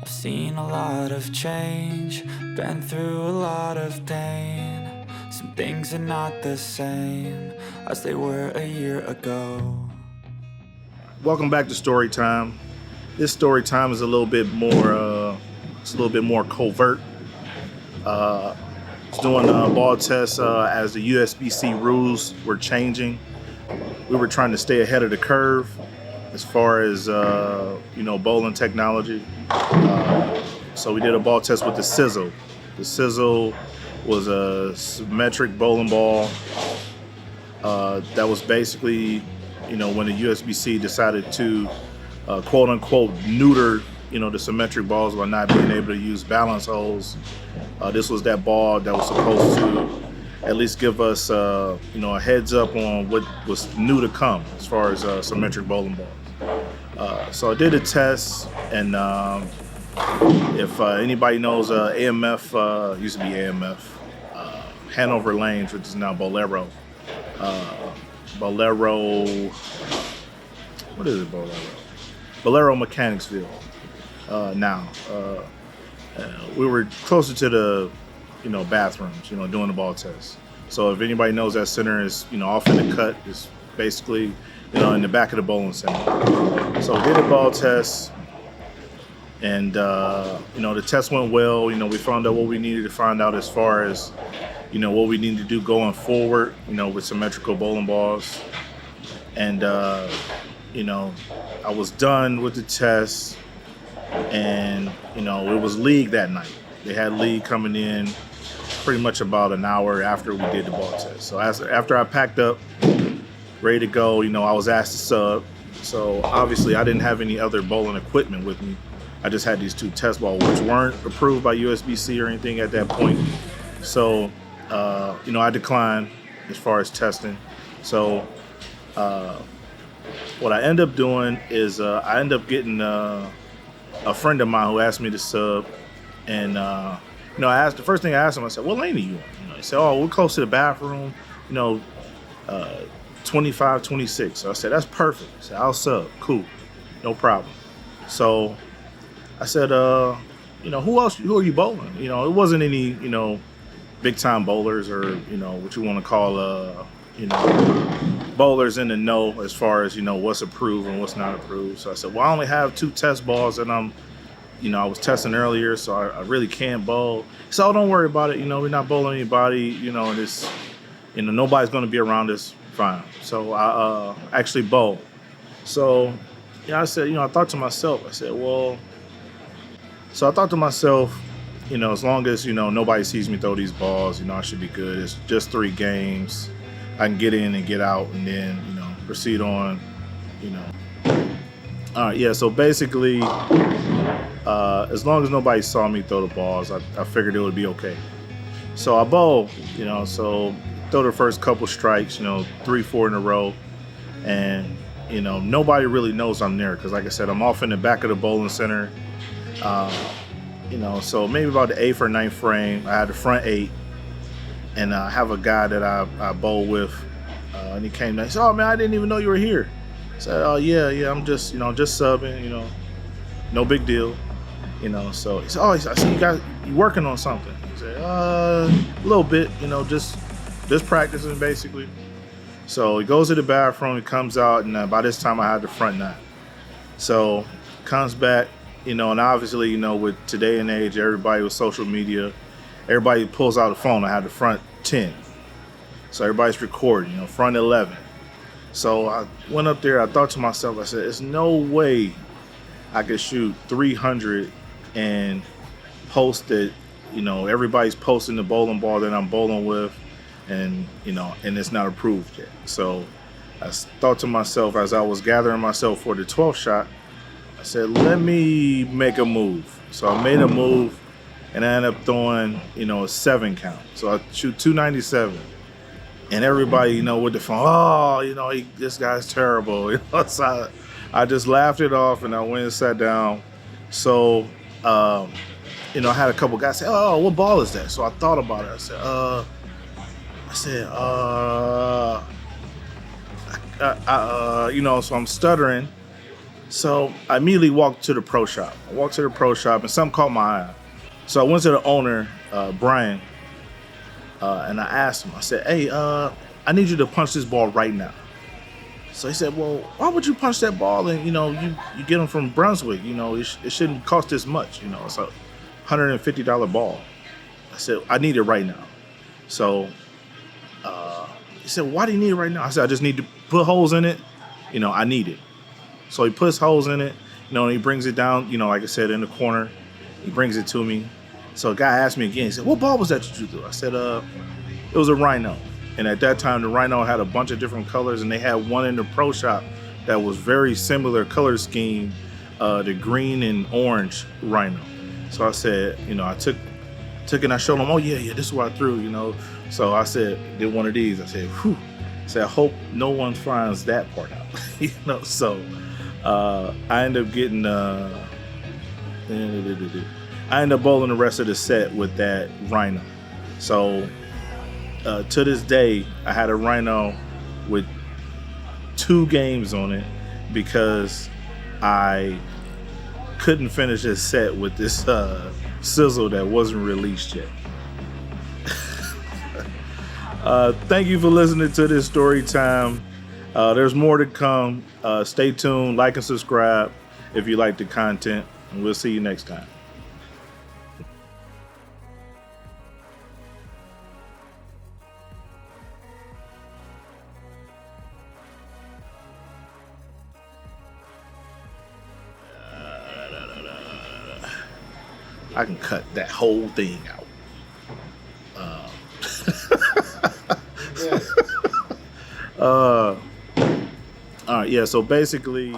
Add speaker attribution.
Speaker 1: I've seen a lot of change, been through a lot of pain. Some things are not the same as they were a year ago.
Speaker 2: Welcome back to Story Time. This story time is a little bit more, covert. It's doing ball tests as the USBC rules were changing. We were trying to stay ahead of the curve as far as bowling technology. So we did a ball test with the Sizzle. The Sizzle was a symmetric bowling ball that was basically, when the USBC decided to quote unquote neuter, the symmetric balls by not being able to use balance holes. This was that ball that was supposed to at least give us, a heads up on what was new to come as far as symmetric bowling balls. So I did a test, and if anybody knows AMF, used to be AMF, Hanover Lanes, which is now Bolero. What is it, Bolero? Bolero Mechanicsville now. We were closer to the, bathrooms, doing the ball test. So if anybody knows that center is, off in the cut, it's basically, in the back of the bowling center. So we did a ball test, and, the test went well. We found out what we needed to find out as far as, what we need to do going forward, with symmetrical bowling balls. And, I was done with the test, and, it was league that night. They had league coming in pretty much about an hour after we did the ball test. So after I packed up, ready to go, I was asked to sub. So obviously I didn't have any other bowling equipment with me. I just had these two test balls, which weren't approved by USBC or anything at that point. So, I declined as far as testing. So what I end up doing is I end up getting a friend of mine who asked me to sub. And, the first thing I asked him, I said, what lane are you on? He said, oh, we're close to the bathroom, 25, 26. So I said, that's perfect. I said, I'll sub. Cool. No problem. So I said, who are you bowling? It wasn't any, big time bowlers or, what you want to call, bowlers in the know as far as, what's approved and what's not approved. So I said, well, I only have two test balls that I was testing earlier, so I really can't bowl. So don't worry about it. We're not bowling anybody, and it's, nobody's going to be around us. Fine. So I actually bowled. So, I said, I thought to myself, as long as, nobody sees me throw these balls, I should be good. It's just 3 games. I can get in and get out and then, proceed on, All right, yeah, so basically, as long as nobody saw me throw the balls, I figured it would be okay. So I bowled, so throw the first couple strikes, 3, 4 in a row. And, nobody really knows I'm there because, like I said, I'm off in the back of the bowling center. So maybe about the 8th or 9th frame, I had the front 8. And I have a guy that I bowl with. And he came down. He said, oh, man, I didn't even know you were here. I said, oh, yeah, I'm just, just subbing, no big deal. So he said, oh, I see you working on something. He said, a little bit, just practicing basically. So he goes to the bathroom, he comes out, and by this time I had the front 9. So comes back, and obviously, with today and age, everybody with social media, everybody pulls out a phone. I had the front 10. So everybody's recording, front 11. So I went up there, I thought to myself, I said, there's no way I could shoot 300 and post it, everybody's posting the bowling ball that I'm bowling with, and, and it's not approved yet. So I thought to myself as I was gathering myself for the 12th shot, I said, let me make a move. So I made a move, and I ended up throwing, a 7 count. So I shoot 297. And everybody, with the phone, this guy's terrible. So I just laughed it off, and I went and sat down. So, I had a couple guys say, oh, what ball is that? So I thought about it. So I'm stuttering. So I immediately walked to the pro shop. I walked to the pro shop and something caught my eye. So I went to the owner, Brian, and I asked him, I said, hey, I need you to punch this ball right now. So he said, well, why would you punch that ball? And, you get them from Brunswick, it shouldn't cost this much. It's a $150 ball. I said, I need it right now. So he said, why do you need it right now? I said, I just need to put holes in it. I need it. So he puts holes in it, and he brings it down, like I said, in the corner. He brings it to me. So a guy asked me again, he said, what ball was that you threw? I said, it was a Rhino. And at that time, the Rhino had a bunch of different colors, and they had one in the pro shop that was very similar color scheme, the green and orange Rhino. So I said, I took it and I showed him, oh, yeah, this is what I threw, So I said, did one of these. I said, whew. I said, I hope no one finds that part out, So I ended up getting, I ended up bowling the rest of the set with that Rhino. So to this day, I had a Rhino with 2 games on it because I couldn't finish this set with this sizzle that wasn't released yet. Thank you for listening to this story time. There's more to come. Stay tuned, like and subscribe if you like the content, and we'll see you next time. I can cut that whole thing out. All right, yeah, so basically